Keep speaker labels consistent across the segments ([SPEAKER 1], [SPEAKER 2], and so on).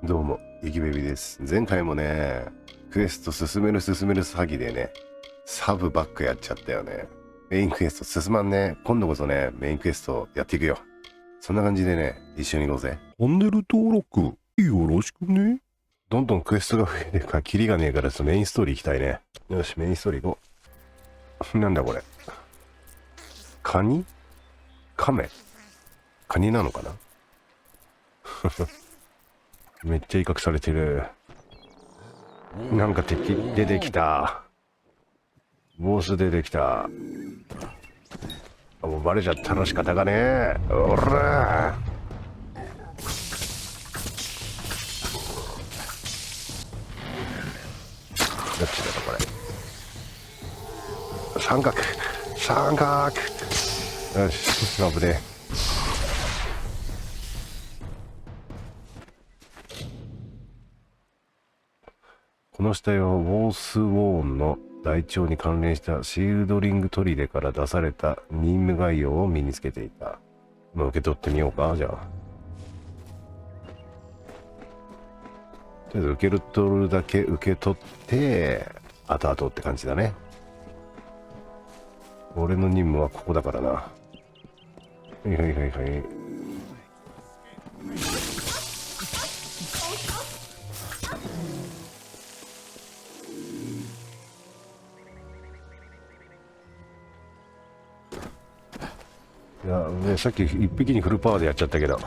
[SPEAKER 1] どうもゆきべビです。前回もねクエスト進める詐欺でねサブばっかやっちゃったよね。メインクエスト進まんね。今度こそねメインクエストやっていくよ。そんな感じでね一緒に行こうぜ。
[SPEAKER 2] チャンネル登録よろしくね。
[SPEAKER 1] どんどんクエストが増えてるからキリがねえからメインストーリー行きたいね。よしメインストーリー行こう。なんだこれ、カニカメカニなのかなめっちゃ威嚇されてる。なんか敵出てきた。ボス出てきた。もうバレちゃったら仕方がねえ。おらどっちだろこれ。三角よし危ねえ。この死体はウォースウォーンの台帳に関連したシールドリング砦から出された任務概要を身につけていた。受け取ってみようか。じゃあとりあえず受け取るだけ受け取って後々って感じだね。俺の任務はここだからな。はいはいはいはい。いやね、さっき一匹にフルパワーでやっちゃったけど、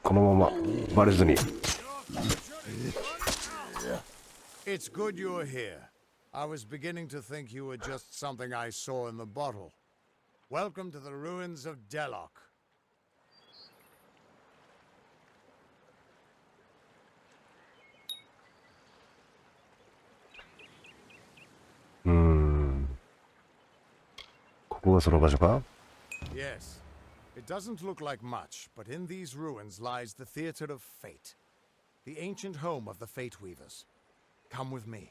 [SPEAKER 1] このままバレずに。
[SPEAKER 3] It's good you're here. I was beginning to think you were just something I saw in the bottle. Welcome to the ruins of Delok.
[SPEAKER 1] ここがその場所か。
[SPEAKER 3] Yes. It doesn't look like much, but in these ruins lies the Theater of Fate, the ancient home of the Fate Weavers. Come with me.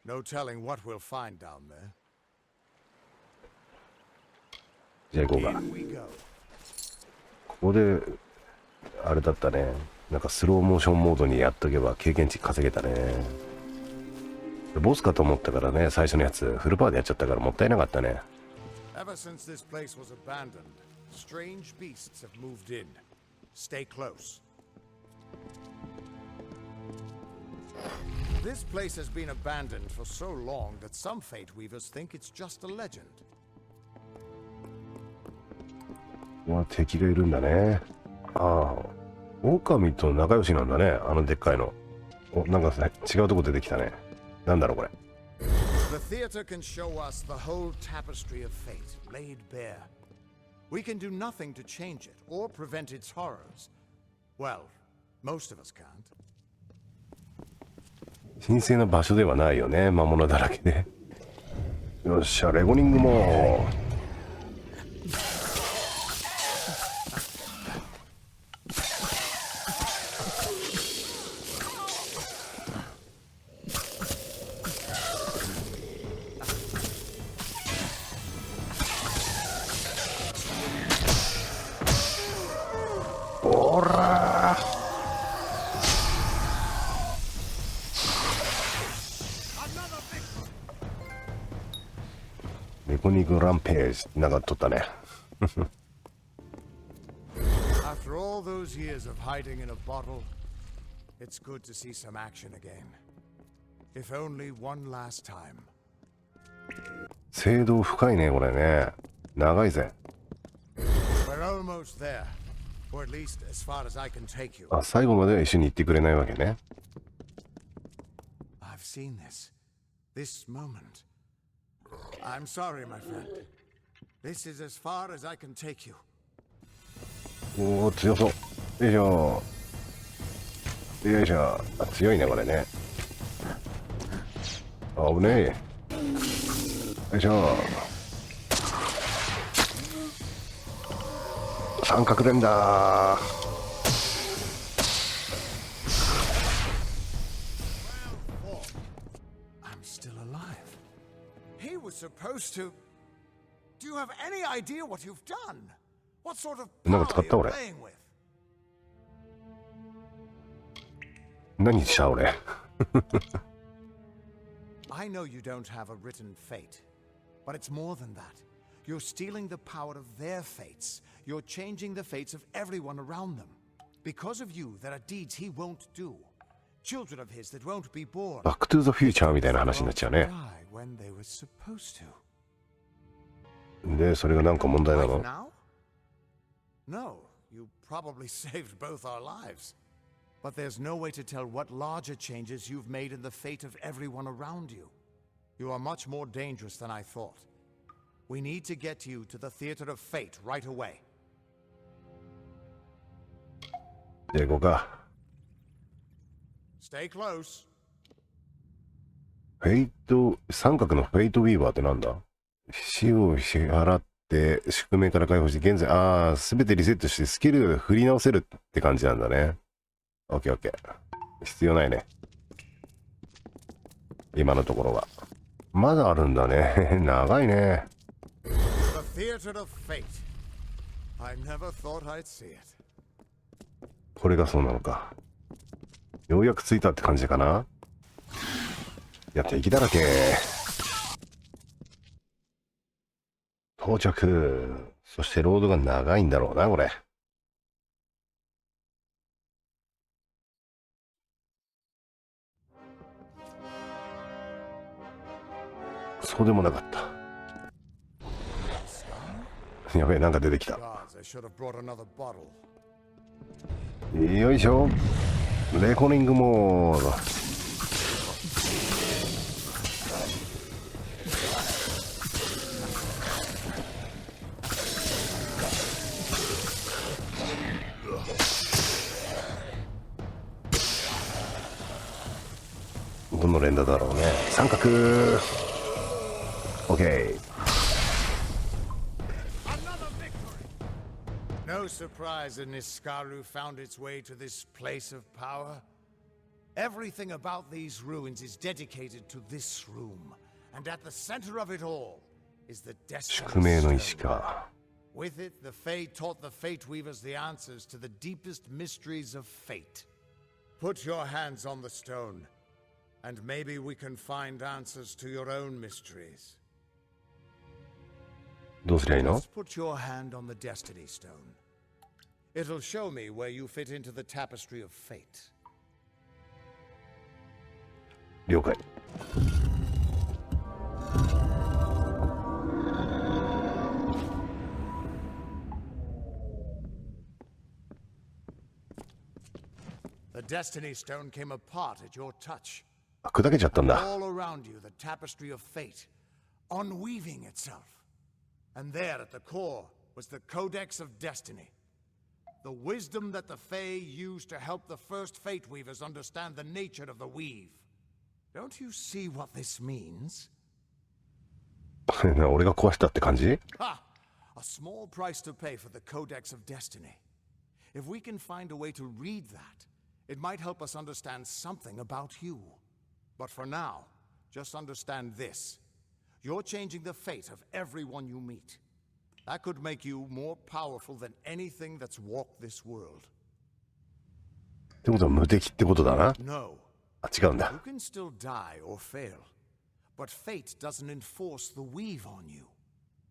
[SPEAKER 3] No telling what we'll find down there.
[SPEAKER 1] じゃあ行こうか。
[SPEAKER 3] Here we go.
[SPEAKER 1] ここであれだったね。なんかスローモーションモードにやっとけば経験値稼げたね。ボスかと思ったからね、最初のやつフルパワーでやっちゃったからもったいなかったね。
[SPEAKER 3] Ever since this place was abandoned, strange beasts have moved in. Stay close. This place has been abandoned for so long that some Fate Weavers think it's just a legend.
[SPEAKER 1] 敵がいるんだね。ああ、狼と仲良しなんだね、あのでっかいの。お、なんか違うとこ出てきたね。なんだろうこれ。
[SPEAKER 3] The theater can show us the whole tapestry of fate laid bare. We can do nothing to change it or prevent its horrors. Well, most of us can't.
[SPEAKER 1] 神聖な場所ではないよね、魔物だらけで。よっしゃ、レコリングも。おらー。レコニングランページなんか撮ったね。
[SPEAKER 3] After all those years of hiding in a bottle, it's good to see some action again. If only one last time.
[SPEAKER 1] 精度深いねこれね。長いぜ。
[SPEAKER 3] We're almost there, or at least as far as I can take you.
[SPEAKER 1] あ、最後までは一緒に行ってくれないわけね。
[SPEAKER 3] I've seen this moment. I'm sorry, my friend. This is as far as I can take you.
[SPEAKER 1] おお、強そう。よいしょ。よいしょ。あ、強いねこれね。あ、危ねえ。よいしょ。三角連打。
[SPEAKER 3] I'm still alive. Hey, Fae was supposed to. Do you have any idea what you've done? What sort of power are you playing with?
[SPEAKER 1] 何した俺
[SPEAKER 3] I know you don't have a written fate, but it's more than that. You're stealing the power of their fates. You're changing the fates of everyone around them. Because of you, there are deeds he won't do. Children of his that won't be born.
[SPEAKER 1] バックトゥーザフューチャーみたいな話になっちゃうね。
[SPEAKER 3] When they were supposed
[SPEAKER 1] to. で、それがなんか問題なの
[SPEAKER 3] Now? No, you probably saved both our lives. But there's no way to tell what larger changes you've made in the fate of everyone around you. You are much more dangerous than I thought. We need to get you to the Theater of Fate right away.
[SPEAKER 1] じゃあ行こうか。
[SPEAKER 3] Stay close.
[SPEAKER 1] フェイト、三角のフェイトウィーバーってなんだ？死を支払って宿命から解放して、現在、すべてリセットしてスキルを振り直せるって感じなんだね。オッケーオッケー。必要ないね。今のところは。まだあるんだね。長いね。
[SPEAKER 3] The Theater of Fate. I never thought I'd see it.
[SPEAKER 1] これがそうなのか。ようやく着いたって感じかな。やって敵だらけ。到着。そしてロードが長いんだろうな、これ。そうでもなかった。やべえ、なんか出てきた。よいしょ。レコリングモード。どの連打だろうね。三角。OK。
[SPEAKER 3] No surprise that Niskaru found its way to this place of power. Everything about these ruins is dedicated to this room, and at the center of it all is the Destiny Stone. With it, the Fae taught the Fate Weavers the answers to the deepest mysteries of fate. Put your hands on the stone, and maybe we can find answers to your own mysteries.
[SPEAKER 1] どうすりゃいいの?
[SPEAKER 3] Just put your hand on the Destiny Stone. It'll show me where you fit into the tapestry of fate.
[SPEAKER 1] 了解。
[SPEAKER 3] The Destiny Stone came apart at your touch.
[SPEAKER 1] 砕けちゃったんだ。
[SPEAKER 3] All around you, the tapestry of fate, unweaving itself. And there at the core was the Codex of Destiny. The wisdom that the Fae used to help the first Fate Weavers understand the nature of the weave. Don't you see what this means?
[SPEAKER 1] 俺が壊したって感じ?
[SPEAKER 3] Ha! A small price to pay for the Codex of Destiny. If we can find a way to read that, it might help us understand something about you. But for now, just understand this. You're changing the fate of everyone you meet. That could make you more powerful than anything that's walked this world.
[SPEAKER 1] ってことは無敵ってことだな。
[SPEAKER 3] No.
[SPEAKER 1] あ、違うんだ。
[SPEAKER 3] You can still die or fail, but fate doesn't enforce the weave on you.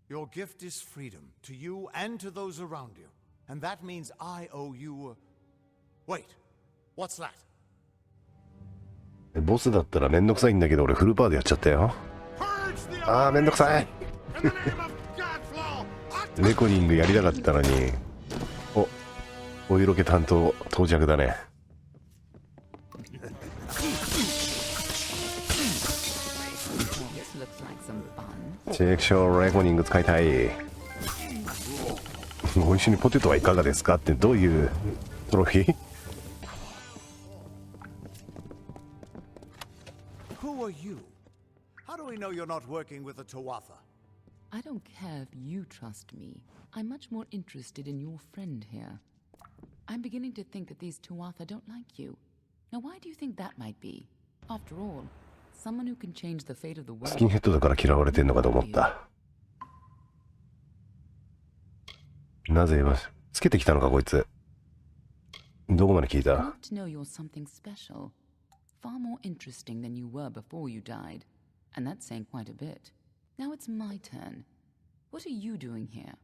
[SPEAKER 3] Your gift is freedom to you and to those around you. And that means I owe you a... Wait, what's that?
[SPEAKER 1] ボスだったらめんどくさいんだけど俺フルパワーでやっちゃったよ。あーめんどくさい。レコリングやりたかったのに。お、お色気担当到着だね。チェックショーレコニング使いたい。ご一緒にポテトはいかがですかってどういうトロフィー?
[SPEAKER 3] Who are you? How do we know you're not working with the Tuatha?
[SPEAKER 4] I don't care if you trust me. I'm much more interested in your friend here. I'm beginning to think that these Tuatha don't like you. Now why do you think that might be? After all, Someone who can change the fate of the world.
[SPEAKER 1] スキンヘッドだから嫌われてんのかと思った。なぜ今つけてきたのかこいつ。どこまで聞いた？
[SPEAKER 4] Not to know you're something special, far more interesting than you were before you died, and that's saying quite a bit. Now it's my turn. What are you doing here?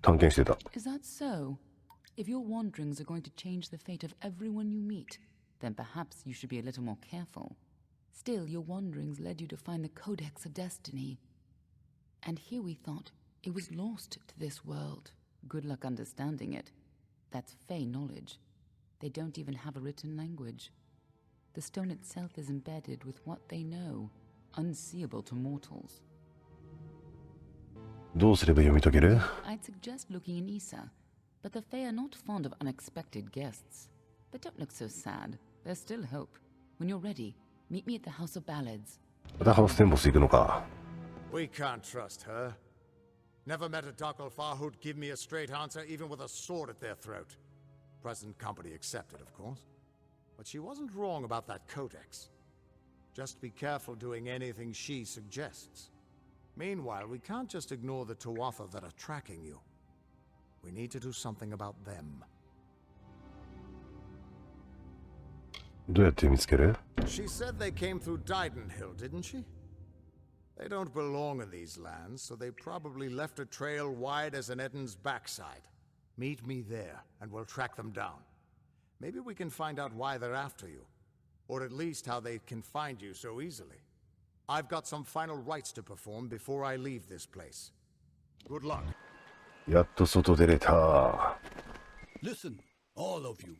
[SPEAKER 1] 探検してた。
[SPEAKER 4] Is that so? If your wanderings are going to change the fate of everyone you meet, then perhaps you should be a little more careful. Still, your wanderings led you to find the Codex of Destiny. And here we thought it was lost to this world. Good luck understanding it. That's Fey knowledge. They don't even have a written language. The stone itself is embedded with what they know, unseeable to mortals.
[SPEAKER 1] どうすれば読み解ける？
[SPEAKER 4] I'd suggest looking in Issa, but the Fae are not fond of unexpected guests. But don't look so sad. There's still hope. When you're ready, meet me at the House of Ballads.
[SPEAKER 1] またハウステンボス行くのか。
[SPEAKER 3] We can't trust her. Never met a Dokalfar who'd give me a straight answer, even with a sword at their throat. Present company accepted, of course. But she wasn't wrong about that codex. Just be careful doing anything she suggests. Meanwhile, we can't just ignore the Tuatha that are tracking you. We need to do something about them.
[SPEAKER 1] どうやって見つける？
[SPEAKER 3] She said they came through Didenhill, didn't she? They don't belong in these lands, so they probably left a trail wide as an Eden's backside. Meet me there, and we'll track them down. Maybe we can find out why they're after you, or at least how they can find you so easily. I've got some final rites to perform before I leave this place. Good luck.
[SPEAKER 1] やっと外出れた。
[SPEAKER 5] Listen, all of you.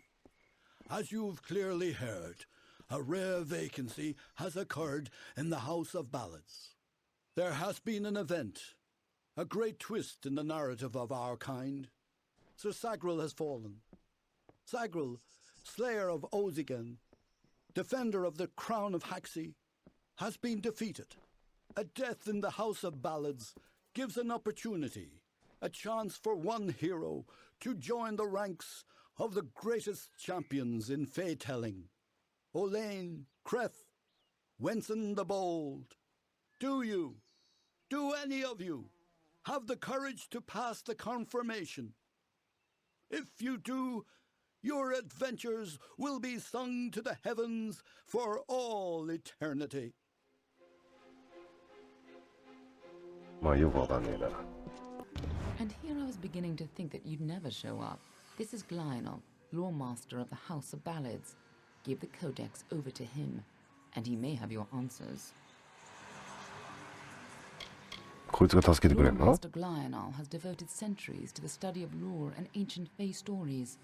[SPEAKER 5] As you've clearly heard, a rare vacancy has occurred in the House of Ballads. There has been an event, a great twist in the narrative of our kind. Sir Sagril has fallen. Sagril, slayer of Ozigan, defender of the crown of Haxi, has been defeated. A death in the House of Ballads gives an opportunity, a chance for one hero to join the ranks of the greatest champions in Fey-telling. Olaine, Kreth, Wenson the Bold. Do any of you, have the courage to pass the confirmation? If you do, your adventures will be sung to the heavens for all eternity.
[SPEAKER 1] まあよくわかんねえな。
[SPEAKER 4] And here I was beginning to think that you'd never show up. This is Glionel, Lore Master of the House of Ballads. Give the Codex over to him, and he may have your answers.
[SPEAKER 1] こいつが助けてくれ
[SPEAKER 4] Lore
[SPEAKER 1] るの？
[SPEAKER 4] Master Glionel has devoted centuries to the study of lore and ancient Fey stories.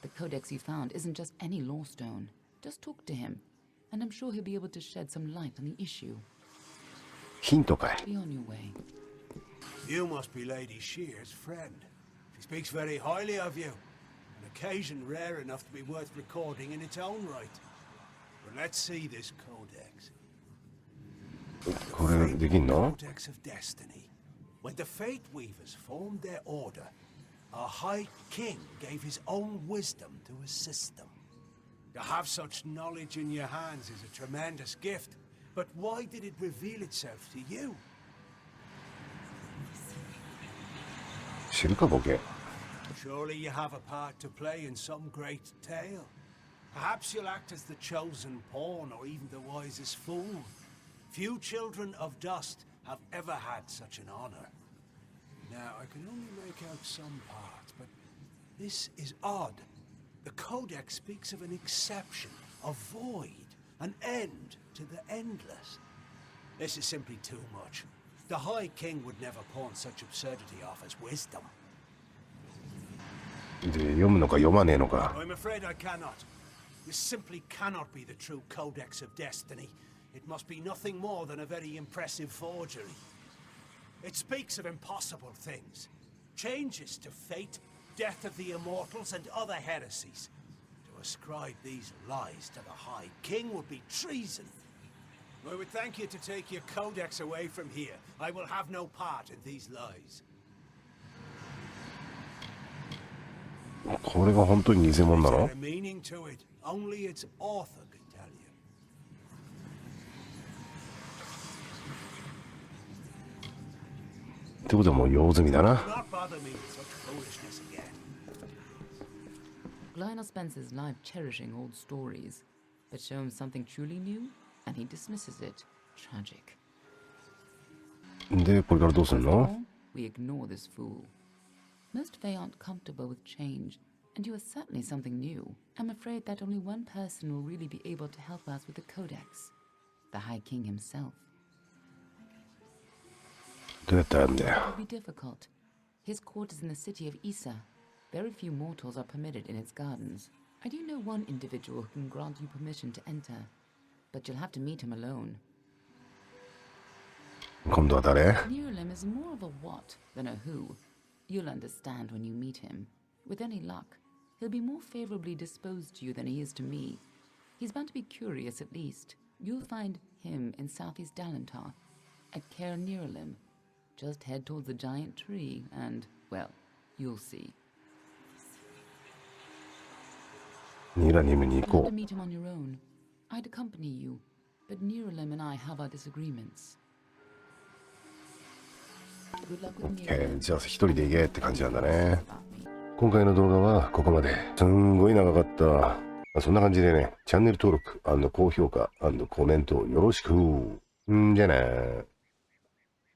[SPEAKER 4] The Codex you found isn't just any lore stone. Just talk to him, and I'm sure he'll be able to shed some light on the issue.
[SPEAKER 1] ヒントかい。
[SPEAKER 4] Be on your way.
[SPEAKER 6] You must be Lady Shear's friend. She speaks very highly of you. An occasion rare enough to be worth recording in its own right. But let's see this codex.
[SPEAKER 1] これできんの？
[SPEAKER 6] Codex of Destiny. When the Fate Weavers formed their order, our High King gave his own wisdom to assist them. To have such knowledge in your hands is a tremendous gift. But why did it reveal itself to you?
[SPEAKER 1] 知るかボケ。
[SPEAKER 6] Surely you have a part to play in some great tale. Perhaps you'll act as the chosen pawn or even the wisest fool. Few children of dust have ever had such an honor. Now, I can only make out some parts, but this is odd. The Codex speaks of an exception, a void, an end to the endless. This is simply too much. The High King would never pawn such absurdity off as wisdom.
[SPEAKER 1] で読むのか読まねえのか。
[SPEAKER 6] I'm afraid I cannot. This simply cannot be the true Codex of Destiny. It must be nothing more than a very impressive forgery. It speaks of impossible things. Changes to fate, death of the immortals, and other heresies. To ascribe these lies to the High King would be treason. I would thank you to take your Codex away from here. I will have no part in these lies.
[SPEAKER 1] これが本当に偽物な
[SPEAKER 6] Is
[SPEAKER 1] の？
[SPEAKER 6] there a meaning to it? Only its author could tell.
[SPEAKER 1] ってことはもう用済みだな。
[SPEAKER 6] Do not bother me with such foolishness again.
[SPEAKER 4] Lionel spends his life cherishing old stories, but show him something truly new, and he dismisses it. Tragic.
[SPEAKER 1] で、これからどうすん
[SPEAKER 4] First
[SPEAKER 1] の？
[SPEAKER 4] of all, we ignore this fool. Most Fae aren't comfortable with change, and you are certainly something new. I'm afraid that only one person will really be able to help us with the Codex. The High King himself.
[SPEAKER 1] どうやってやるんだ
[SPEAKER 4] It
[SPEAKER 1] よ。
[SPEAKER 4] will be difficult. His court is in the city of Isa. Very few mortals are permitted in its gardens. I do know one individual who can grant you permission to enter, but you'll have to meet him alone.
[SPEAKER 1] 今度は誰？
[SPEAKER 4] Neuralem is more of a what than a who. You'll understand when you meet him. With any luck, he'll be more favorably disposed to you than he is to me. He's bound to be curious at least. You'll find him in southeast Dalentar, at Caer Neuralem. Just head towards the giant tree and, well, you'll see.
[SPEAKER 1] ニラニムに行
[SPEAKER 4] You'll have
[SPEAKER 1] こ
[SPEAKER 4] to meet him on your own. I'd accompany you, but Neuralem and I have our disagreements. Good luck with
[SPEAKER 1] う。
[SPEAKER 4] Neuralem.
[SPEAKER 1] じゃあ一人で行けって感じなんだね。
[SPEAKER 4] About me.
[SPEAKER 1] 今回の動画はここまで。すんごい長かった。そんな感じでね、チャンネル登録、高評価、コメントよろしく。じゃあね。